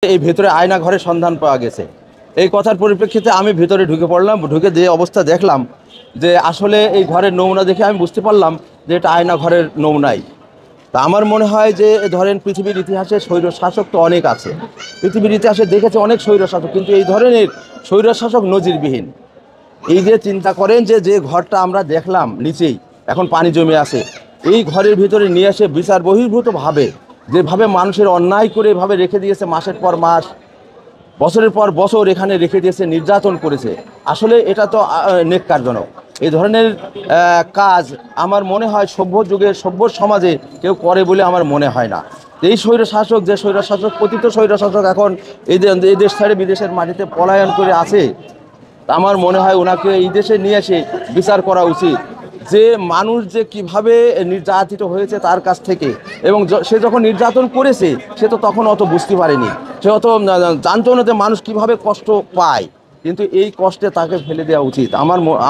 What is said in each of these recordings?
এই ভেতরে আয়না ঘরের সন্ধান পাওয়া গেছে। এই কথার পরিপ্রেক্ষিতে আমি ভেতরে ঢুকে পড়লাম। ঢুকে যে অবস্থা দেখলাম যে আসলে এই ঘরের নমুনা দেখে আমি বুঝতে পারলাম যে এটা আয়না ঘরের নমুনাই। তা আমার মনে হয় যে ধরেন পৃথিবীর ইতিহাসে স্বৈরশাসক তো অনেক আছে, পৃথিবীর ইতিহাসে দেখেছে অনেক স্বৈরশাসক, কিন্তু এই ধরনের স্বৈরশাসক নজিরবিহীন। এই যে চিন্তা করেন যে যে ঘরটা আমরা দেখলাম নিচেই এখন পানি জমে আছে, এই ঘরের ভিতরে নিয়ে এসে বিচার বহির্ভূতভাবে যেভাবে মানুষের অন্যায় করে এভাবে রেখে দিয়েছে, মাসের পর মাস বছরের পর বছর এখানে রেখে দিয়েছে, নির্যাতন করেছে। আসলে এটা তো নেক্কারজনক। এই ধরনের কাজ আমার মনে হয় সভ্য যুগের সভ্য সমাজে কেউ করে বলে আমার মনে হয় না। এই স্বৈরশাসক, যে স্বৈরশাসক, পতিত স্বৈরশাসক এখন এই দেশ ছেড়ে বিদেশের মাটিতে পলায়ন করে আছে, আমার মনে হয় ওনাকে এই দেশে নিয়ে এসে বিচার করা উচিত। যে মানুষ যে কিভাবে নির্যাতিত হয়েছে তার কাছ থেকে, এবং সে যখন নির্যাতন করেছে সে তো তখন অত বুঝতে পারেনি, সে অত জানতো না যে মানুষ কিভাবে কষ্ট পায়। কিন্তু এই কষ্টে তাকে ফেলে দেওয়া উচিত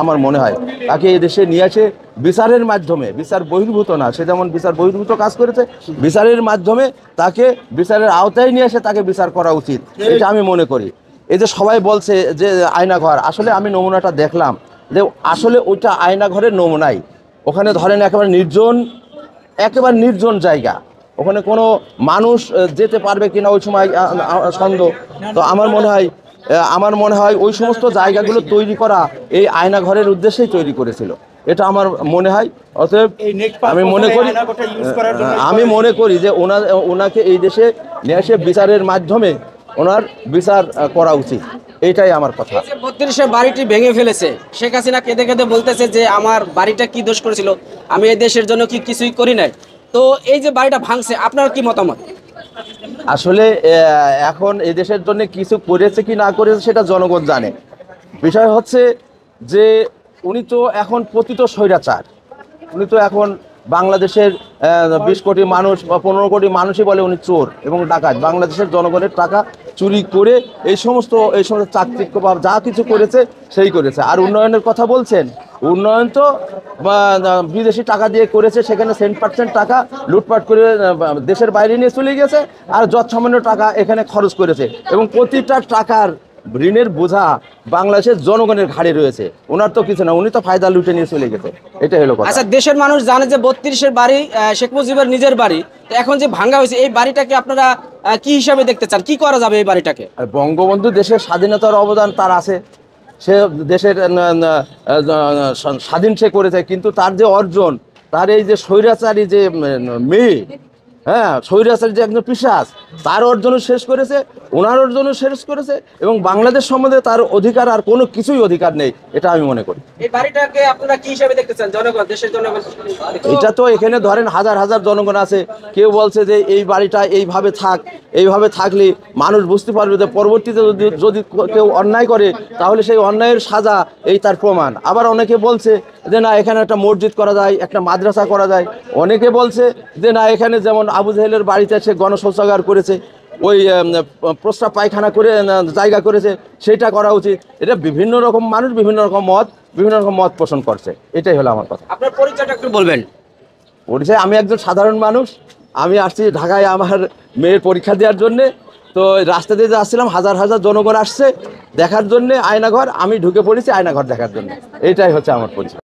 আমার মনে হয়। তাকে এই দেশে নিয়ে এসে বিচারের মাধ্যমে, বিচার বহির্ভূত না, সে যেমন বিচার বহির্ভূত কাজ করেছে, বিচারের মাধ্যমে তাকে বিচারের আওতায় নিয়ে এসে তাকে বিচার করা উচিত, এটা আমি মনে করি। এই যে সবাই বলছে যে আয়নাঘর, আসলে আমি নমুনাটা দেখলাম যে আসলে ওইটা আয়নাঘরের নমুনাই। ওখানে ধরেন একেবারে নির্জন জায়গা, ওখানে কোনো মানুষ যেতে পারবে কিনা ওই সময় সন্দেহ। তো আমার মনে হয় ওই সমস্ত জায়গাগুলো তৈরি করা এই আয়নাঘরের উদ্দেশ্যেই তৈরি করেছিল, এটা আমার মনে হয়। অতএব আমি মনে করি যে ওনাকে এই দেশে নিয়ে এসে বিচারের মাধ্যমে ওনার বিচার করা উচিত, এইটাই আমার কথা। 32 বাড়িটি ভেঙে ফেলেছে, শেখ হাসিনা কেঁদে কেঁদে বলতেছে যে আমার বাড়িটা কি দোষ করেছিল, আমি এই দেশের জন্য কিছুই করি নাই। তো এই যে বাড়িটা ভাঙছে, আপনার কি মতামত? আসলে এখন এই দেশের জন্য কিছু করেছে কি না করেছে সেটা জনগণ জানে। বিষয় হচ্ছে যে উনি তো এখন পতিত স্বৈরাচার। উনি তো এখন বাংলাদেশের 20 কোটি মানুষ বা 15 কোটি মানুষই বলে উনি চোর এবং ডাকাত। বাংলাদেশের জনগণের টাকা চুরি করে এই সমস্ত চাকচিক্য বা যা কিছু করেছে সেই করেছে। আর উন্নয়নের কথা বলছেন, উন্নয়ন তো বিদেশি টাকা দিয়ে করেছে, সেখানে 10% টাকা লুটপাট করে দেশের বাইরে নিয়ে চলে গেছে, আর যৎসামান্য টাকা এখানে খরচ করেছে, এবং প্রতিটা টাকার ঋণের বোঝা বাংলাদেশের জনগণের ঘাড়ে রয়েছে। ওনার তো কিছু না, উনি তো ফায়দা লুটে নিয়ে চলে গেছে, এটা হলো কথা। আচ্ছা, দেশের মানুষ জানে যে 32 বাড়ি শেখ মুজিবের নিজের বাড়ি, তো এখন যে ভাঙা হয়েছে এই বাড়িটাকে আপনারা কি হিসাবে দেখতে চান? কি করা যাবে এই বাড়িটাকে? বঙ্গবন্ধু দেশের স্বাধীনতার অবদান তার আছে, সে দেশের স্বাধীন সে করেছে, কিন্তু তার যে অর্জন, তার এই যে স্বৈরাচারী যে মেয়ে, হ্যাঁ, স্বৈরাচারী যে একজন পিশাচ, তার অর্জনও শেষ করেছে, ওনার অর্জনও শেষ করেছে, এবং বাংলাদেশ সম্বন্ধে তার অধিকার আর কোনো কিছুই অধিকার নেই, এটা আমি মনে করি। এই বাড়িটাকে আপনারা কি হিসাবে দেখতে চান? জনগণ, দেশের জনগণ। এটা তো এখানে ধরেন হাজার হাজার জনগণ আছে, কেউ বলছে যে এই বাড়িটা এইভাবে থাকলে মানুষ বুঝতে পারবে যে পরবর্তীতে যদি কেউ অন্যায় করে তাহলে সেই অন্যায়ের সাজা এই তার প্রমাণ। আবার অনেকে বলছে যে না, এখানে একটা মসজিদ করা যায়, একটা মাদ্রাসা করা যায়। অনেকে বলছে যে না, এখানে যেমন আবু জাহেলের বাড়িতে সে গণশৌচাগার করেছে, ওই প্রস্রাব পায়খানা করে জায়গা করেছে, সেটা করা উচিত। এটা বিভিন্ন রকম মানুষ বিভিন্ন রকম মত পোষণ করছে, এটাই হলো আমার কথা। আপনার পরিচয়টা একটু বলবেন। পরিচয়, আমি একজন সাধারণ মানুষ। আমি আসছি ঢাকায় আমার মেয়ের পরীক্ষা দেওয়ার জন্যে। তো রাস্তা দিয়ে যাচ্ছিলাম, হাজার হাজার জনগণ আসছে দেখার জন্যে আয়নাঘর, আমি ঢুকে পড়েছি আয়নাঘর দেখার জন্য, এইটাই হচ্ছে আমার পরিচয়।